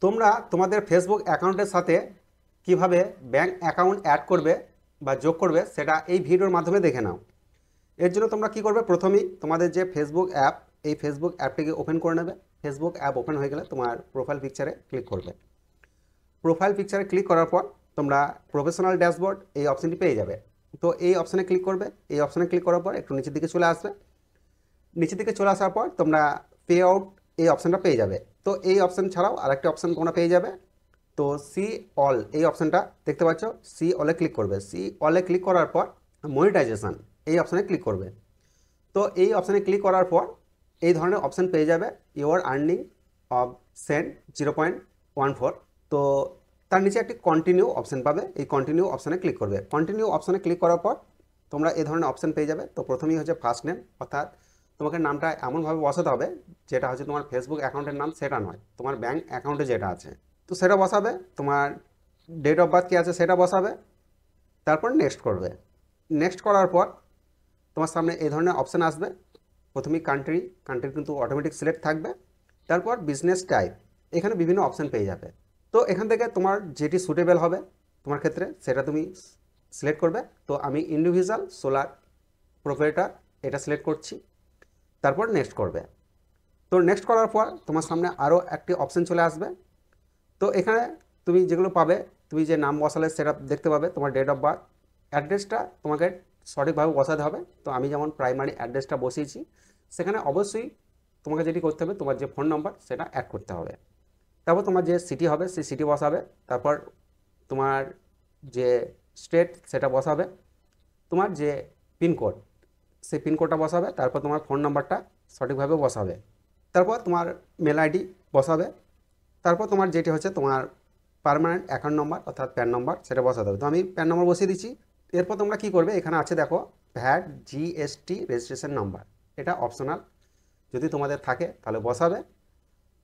তোমরা তোমাদের ফেসবুক অ্যাকাউন্টের সাথে কিভাবে ব্যাংক অ্যাকাউন্ট অ্যাড করবে বা যোগ করবে সেটা এই ভিডিওর মাধ্যমে দেখে নাও। এর জন্য তোমরা কি করবে, প্রথমেই তোমাদের যে ফেসবুক অ্যাপ, এই ফেসবুক অ্যাপটিকে ওপেন করে নেবে। ফেসবুক অ্যাপ ওপেন হয়ে গেলে তোমার প্রোফাইল পিকচারে ক্লিক করবে। প্রোফাইল পিকচারে ক্লিক করার পর তোমরা প্রফেশনাল ড্যাশবোর্ড এই অপশানটি পেয়ে যাবে। তো এই অপশানে ক্লিক করবে। এই অপশানে ক্লিক করার পর একটু নিচের দিকে চলে আসবে। নিচের দিকে চলে আসার পর তোমরা পে আউট এই অপশানটা পেয়ে যাবে। তো এই অপশান ছাড়াও আরেকটি অপশান তোমরা পেয়ে যাবে। তো সি অল এই অপশানটা দেখতে পাচ্ছ, সি অলে ক্লিক করবে। সি অলে ক্লিক করার পর মনিটাইজেশন এই অপশানে ক্লিক করবে। তো এই অপশানে ক্লিক করার পর এই ধরনের অপশান পেয়ে যাবে, ইউর আর্নিং অফ সেন্ট 0.14। তো তার নিচে একটি কন্টিনিউ অপশান পাবে, এই কন্টিনিউ অপশানে ক্লিক করবে। কন্টিনিউ অপশানে ক্লিক করার পর তোমরা এই ধরনের অপশান পেয়ে যাবে। তো প্রথমেই হচ্ছে ফার্স্ট নেম, অর্থাৎ তোমাকে নামটা এমনভাবে বসাতে হবে যেটা হচ্ছে তোমার ফেসবুক অ্যাকাউন্টের নাম সেটা নয়, তোমার ব্যাঙ্ক অ্যাকাউন্টে যেটা আছে তো সেটা বসাবে। তোমার ডেট অফ বার্থ কী আছে সেটা বসাবে, তারপর নেক্সট করবে। নেক্সট করার পর তোমার সামনে এই ধরনের অপশান আসবে। প্রথমেই কান্ট্রি কিন্তু অটোমেটিক সিলেক্ট থাকবে। তারপর বিজনেস টাইপ, এখানে বিভিন্ন অপশান পেয়ে যাবে। তো এখান থেকে তোমার যেটি সুটেবল হবে তোমার ক্ষেত্রে সেটা তুমি সিলেক্ট করবে। তো আমি ইন্ডিভিজুয়াল সোলার প্রোপ্রাইটার এটা সিলেক্ট করছি, তারপর নেক্সট করবে। তো নেক্সট করার পর তোমার সামনে আরও একটি অপশান চলে আসবে। তো এখানে তুমি যেগুলো পাবে, তুমি যে নাম বসালে সেটা দেখতে পাবে। তোমার ডেট অফ বার্থ, অ্যাড্রেসটা তোমাকে সঠিকভাবে বসাতে হবে। তো আমি যেমন প্রাইমারি অ্যাড্রেসটা বসিয়েছি, সেখানে অবশ্যই তোমাকে যেটি করতে হবে তোমার যে ফোন নাম্বার সেটা অ্যাড করতে হবে। তারপর তোমার যে সিটি হবে সেই সিটি বসাবে। তারপর তোমার যে স্টেট সেটা বসাবে। তোমার যে পিনকোড সেই পিনকোডটা বসাবে। তারপর তোমার ফোন নাম্বারটা সঠিকভাবে বসাবে। তারপর তোমার মেল আইডি বসাবে। তারপর তোমার যেটি হচ্ছে তোমার পার্মানেন্ট অ্যাকাউন্ট নম্বর অর্থাৎ প্যান নম্বর সেটা বসাতে হবে। তো আমি প্যান নম্বর বসিয়ে দিচ্ছি। এরপর তোমরা কী করবে, এখানে আছে দেখো ভ্যাট জিএসটি রেজিস্ট্রেশন নাম্বার, এটা অপশনাল, যদি তোমাদের থাকে তাহলে বসাবে,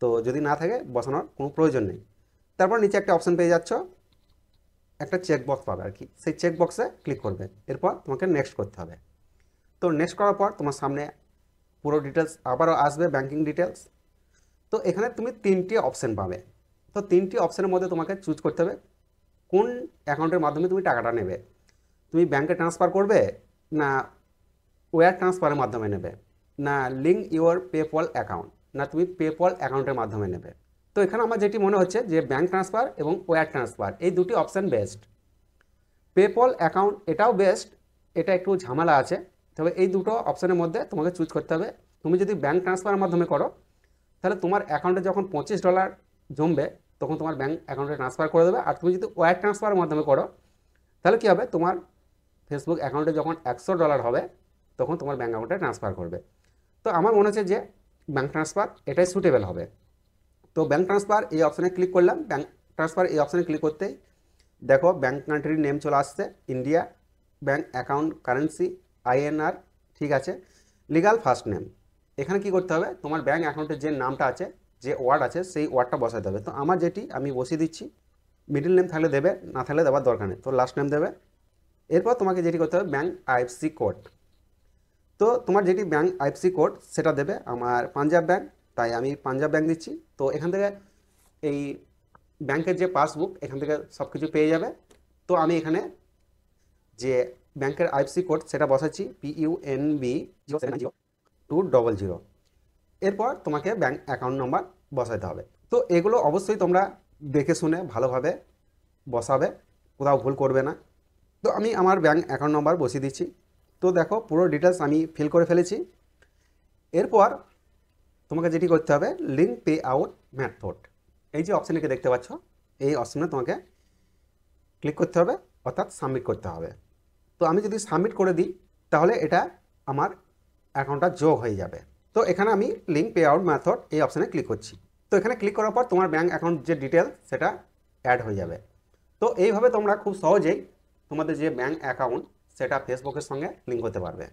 তো যদি না থাকে বসানোর কোনো প্রয়োজন নেই। তারপর নিচে একটা অপশান পেয়ে যাচ্ছ, একটা চেকবক্স পাবে আর কি, সেই চেকবক্সে ক্লিক করবে। এরপর তোমাকে নেক্সট করতে হবে। তো নেক্সট করার পর তোমার সামনে পুরো ডিটেলস আবারও আসবে, ব্যাঙ্কিং ডিটেলস। তো এখানে তুমি 3টি অপশান পাবে। তো 3টি অপশানের মধ্যে তোমাকে চুজ করতে হবে কোন অ্যাকাউন্টের মাধ্যমে তুমি টাকাটা নেবে। তুমি ব্যাঙ্কে ট্রান্সফার করবে, না ওয়্যার ট্রান্সফারের মাধ্যমে নেবে, না লিঙ্ক ইউর পেপল অ্যাকাউন্ট, না তুমি পেপল অ্যাকাউন্টের মাধ্যমে নেবে। তো এখানে আমার যেটি মনে হচ্ছে যে ব্যাঙ্ক ট্রান্সফার এবং ওয়্যার ট্রান্সফার এই দুটি অপশান বেস্ট। পেপল অ্যাকাউন্ট এটাও বেস্ট, এটা একটু ঝামেলা আছে। তবে এই দুটো অপশানের মধ্যে তোমাকে চুজ করতে হবে। তুমি যদি ব্যাঙ্ক ট্রান্সফারের মাধ্যমে করো তাহলে তোমার অ্যাকাউন্টে যখন $25 জমবে তখন তোমার ব্যাঙ্ক অ্যাকাউন্টে ট্রান্সফার করে দেবে। আর তুমি যদি ওয়্যার ট্রান্সফারের মাধ্যমে করো তাহলে কী হবে, তোমার ফেসবুক অ্যাকাউন্টে যখন $100 হবে তখন তোমার ব্যাঙ্ক অ্যাকাউন্টে ট্রান্সফার করবে। তো আমার মনে হচ্ছে যে ব্যাঙ্ক ট্রান্সফার এটাই সুটেবল হবে। তো ব্যাঙ্ক ট্রান্সফার এই অপশানে ক্লিক করলাম। ব্যাঙ্ক ট্রান্সফার এই অপশানে ক্লিক করতেই দেখো ব্যাঙ্ক কান্ট্রির নেম চলে আসছে, India. Bank account currency INR, ঠিক আছে। লিগাল ফার্স্ট নেম, এখানে কি করতে হবে, তোমার ব্যাঙ্ক অ্যাকাউন্টের যে নামটা আছে, যে ওয়ার্ড আছে সেই ওয়ার্ডটা বসাতে হবে। তো আমার যেটি আমি বসিয়ে দিচ্ছি। মিডল নেম থাকলে দেবে, না থাকলে দেওয়ার দরকার নেই। তো লাস্ট নেম দেবে। এরপর তোমাকে যেটি করতে হবে ব্যাঙ্ক IFSC কোড। তো তোমার যেটি ব্যাঙ্ক IFSC কোড সেটা দেবে। আমার পাঞ্জাব ব্যাঙ্ক, তাই আমি পাঞ্জাব ব্যাঙ্ক দিচ্ছি। তো এখান থেকে এই ব্যাঙ্কের যে পাসবুক এখান থেকে সব কিছু পেয়ে যাবে। তো আমি এখানে যে ব্যাঙ্কের IFSC কোড সেটা বসাচ্ছি, PUNB 0790200। এরপর তোমাকে ব্যাঙ্ক অ্যাকাউন্ট নাম্বার বসাতে হবে। তো এগুলো অবশ্যই তোমরা দেখে শুনে ভালোভাবে বসাবে, কোথাও ভুল করবে না। তো আমি আমার ব্যাঙ্ক অ্যাকাউন্ট নাম্বার বসিয়ে দিচ্ছি। তো দেখো পুরো ডিটেলস আমি ফিল করে ফেলেছি। এরপর তোমাকে যেটি করতে হবে লিঙ্ক পে আউট মেথড, এই যে অপশানটিকে দেখতে পাচ্ছ এই অপশানে তোমাকে ক্লিক করতে হবে, অর্থাৎ সাবমিট করতে হবে। তো আমি যদি সাবমিট করে দিই তাহলে এটা আমার অ্যাকাউন্টটা যোগ হয়ে যাবে। তো এখানে আমি লিঙ্ক পে আউট মেথড এই অপশানে ক্লিক করছি। তো এখানে ক্লিক করার পর তোমার ব্যাঙ্ক অ্যাকাউন্ট যে ডিটেল সেটা অ্যাড হয়ে যাবে। তো এইভাবে তোমরা খুব সহজেই তোমাদের যে ব্যাঙ্ক অ্যাকাউন্ট সেটা ফেসবুকের সঙ্গে লিঙ্ক করতে পারবে।